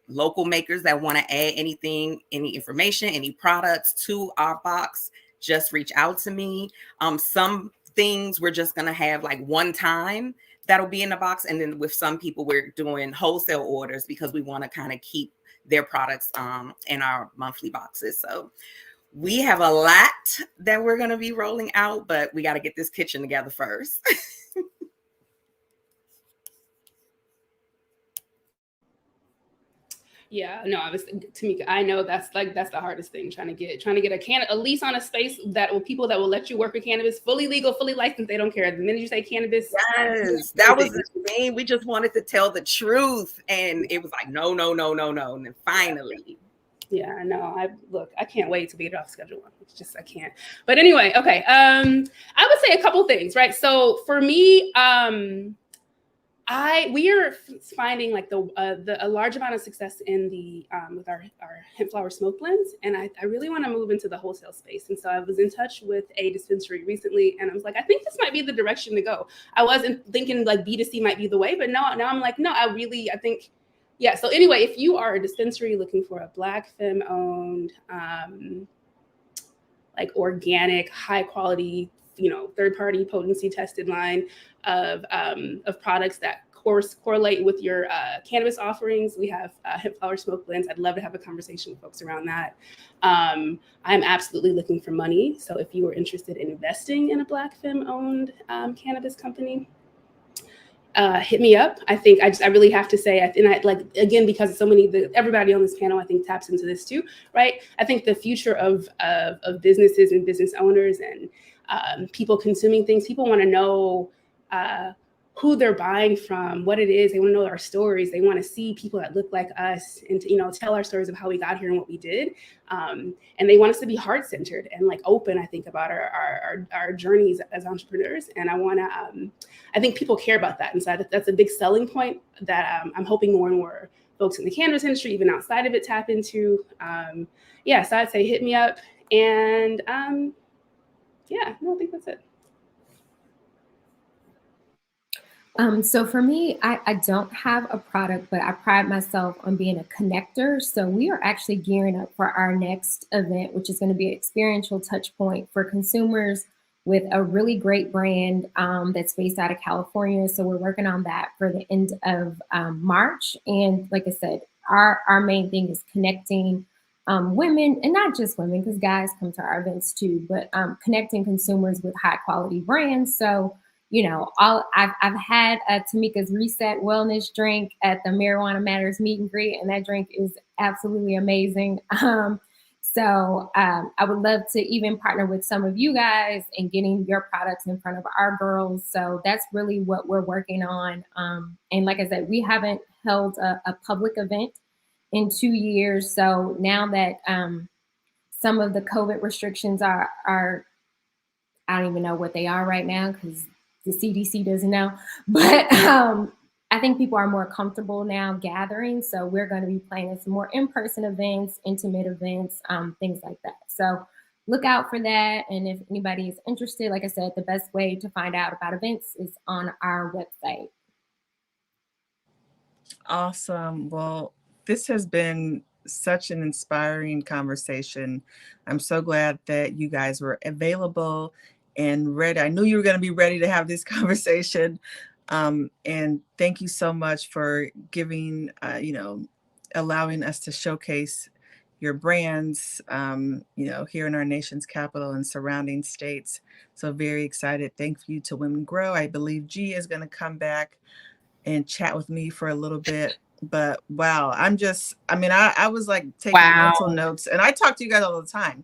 local makers that want to add anything, any information, any products to our box, just reach out to me. Some things we're just going to have like one time that'll be in the box. And then with some people, we're doing wholesale orders because we want to kind of keep their products in our monthly boxes. So we have a lot that we're going to be rolling out, but we got to get this kitchen together first. Yeah, no, Tamikah, I know that's the hardest thing, trying to get a lease on a space that will people that will let you work with cannabis, fully legal, fully licensed. They don't care. The minute you say cannabis, yes, that was the thing. We just wanted to tell the truth, and it was like no, and then finally. Yeah, no, I can't wait to be off schedule. It's just, I can't. But anyway, okay. I would say a couple things, right? So for me, we are finding like a large amount of success in the with our hemp flower smoke blends, and I really want to move into the wholesale space. And so I was in touch with a dispensary recently, and I was like, I think this might be the direction to go. I wasn't thinking like B2C might be the way, but now I'm like, no, I think. Yeah. So anyway, if you are a dispensary looking for a Black femme-owned, like organic, high quality, third-party potency tested line of products that correlate with your cannabis offerings, we have hemp flower smoke blends. I'd love to have a conversation with folks around that. I'm absolutely looking for money. So if you are interested in investing in a Black femme-owned cannabis company, hit me up. I think I really have to say, and I like, again, because so everybody on this panel, I think taps into this too, right? I think the future of businesses and business owners and people consuming things, people want to know who they're buying from, what it is. They want to know our stories. They want to see people that look like us and to, tell our stories of how we got here and what we did. And they want us to be heart-centered and like open, I think, about our journeys as entrepreneurs. And I think people care about that. And so that's a big selling point that I'm hoping more and more folks in the cannabis industry, even outside of it, tap into. So I'd say hit me up. And I think that's it. So for me, I don't have a product, but I pride myself on being a connector. So we are actually gearing up for our next event, which is going to be an experiential touch point for consumers with a really great brand that's based out of California. So we're working on that for the end of March. And like I said, our main thing is connecting women, and not just women, because guys come to our events too, but connecting consumers with high quality brands. So I've had Tamikah's Reset Wellness drink at the Marijuana Matters meet and greet, and that drink is absolutely amazing. So I would love to even partner with some of you guys and getting your products in front of our girls. So that's really what we're working on. And like I said, we haven't held a public event in 2 years. So now that some of the COVID restrictions are, I don't even know what they are right now because the CDC doesn't know, but I think people are more comfortable now gathering. So we're going to be planning some more in-person events, intimate events, things like that. So look out for that. And if anybody is interested, like I said, the best way to find out about events is on our website. Awesome. Well, this has been such an inspiring conversation. I'm so glad that you guys were available and ready. I knew you were going to be ready to have this conversation. And thank you so much for giving, allowing us to showcase your brands, here in our nation's capital and surrounding states. So very excited. Thank you to Women Grow. I believe G is going to come back and chat with me for a little bit. But wow, I was like taking mental notes, and I talk to you guys all the time.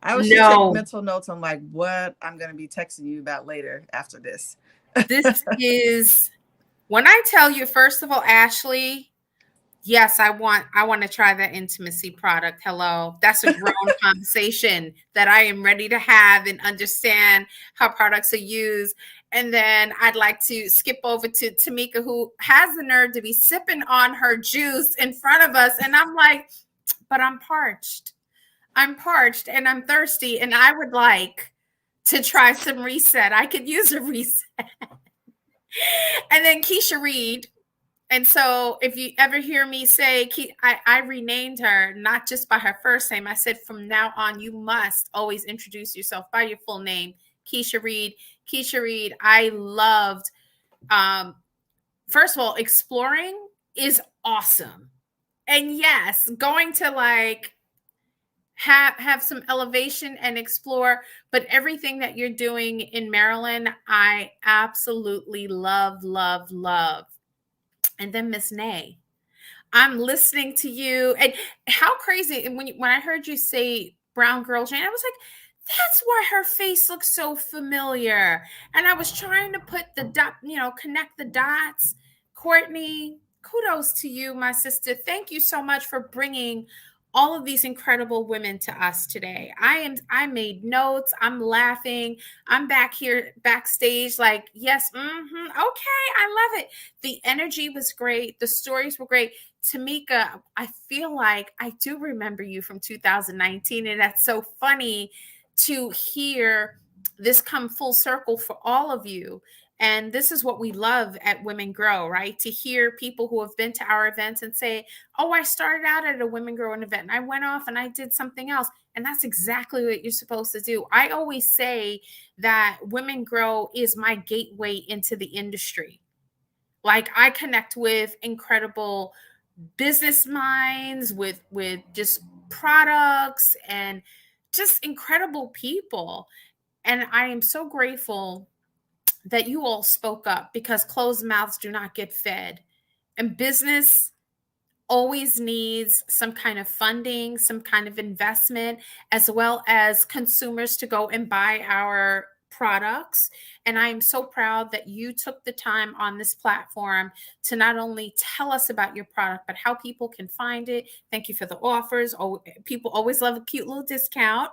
I was just taking mental notes on like what I'm going to be texting you about later after this. This is When I tell you, first of all, Ashley, yes, I want to try that intimacy product. Hello. That's a grown conversation that I am ready to have and understand how products are used. And then I'd like to skip over to Tamikah, who has the nerve to be sipping on her juice in front of us. And I'm like, but I'm parched. I'm parched and I'm thirsty. And I would like to try some reset. I could use a reset. And then Keisha Reed. And so if you ever hear me say, I renamed her, not just by her first name. I said, from now on, you must always introduce yourself by your full name, Keisha Reed. Keisha Reed, I loved, first of all, exploring is awesome. And yes, going to like have some elevation and explore, but everything that you're doing in Maryland, I absolutely love, love, love. And then Miss Nay, I'm listening to you. And how crazy. And when I heard you say Brown Girl Jane, I was like, that's why her face looks so familiar. And I was trying to put the dot, connect the dots. Courtney, kudos to you, my sister. Thank you so much for bringing all of these incredible women to us today. I made notes. I'm laughing. I'm back here backstage like, yes, okay, I love it. The energy was great. The stories were great. Tamikah, I feel like I do remember you from 2019, and that's so funny to hear this come full circle for all of you. And this is what we love at Women Grow, right? To hear people who have been to our events and say, oh, I started out at a Women Grow event and I went off and I did something else. And that's exactly what you're supposed to do. I always say that Women Grow is my gateway into the industry. Like, I connect with incredible business minds, with just products and just incredible people. And I am so grateful that you all spoke up, because closed mouths do not get fed. And business always needs some kind of funding, some kind of investment, as well as consumers to go and buy our products. And I am so proud that you took the time on this platform to not only tell us about your product, but how people can find it. Thank you for the offers. Oh, people always love a cute little discount,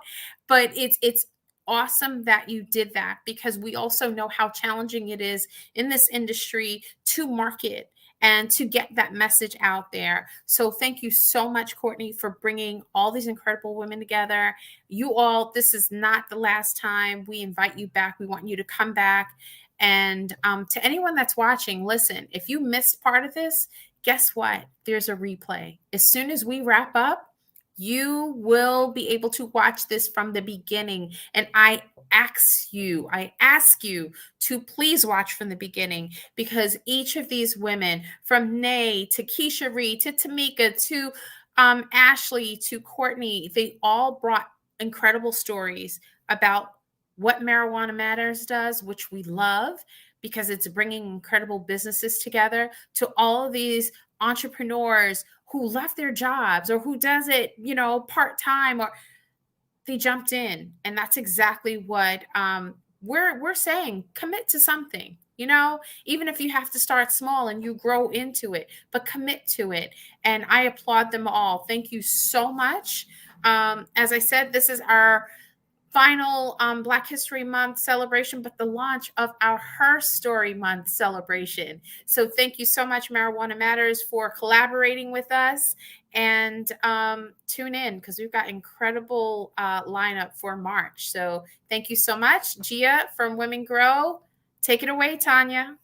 but it's awesome that you did that, because we also know how challenging it is in this industry to market and to get that message out there. So thank you so much, Courtney, for bringing all these incredible women together. You all, this is not the last time. We invite you back. We want you to come back. And to anyone that's watching, listen, if you missed part of this, guess what? There's a replay. As soon as we wrap up, you will be able to watch this from the beginning. And I ask you to please watch from the beginning, because each of these women, from Nay to Keisha Reed to Tamikah to Ashley to Courtney, they all brought incredible stories about what Marijuana Matters does, which we love because it's bringing incredible businesses together, to all of these entrepreneurs who left their jobs or who does it, part-time, or they jumped in. And that's exactly what we're saying. Commit to something, even if you have to start small and you grow into it, but commit to it. And I applaud them all. Thank you so much. As I said, this is our final Black History Month celebration, but the launch of our HERstory Month celebration. So thank you so much, Marijuana Matters, for collaborating with us. And tune in, because we've got incredible lineup for March. So thank you so much. Gia from Women Grow. Take it away, Tanya.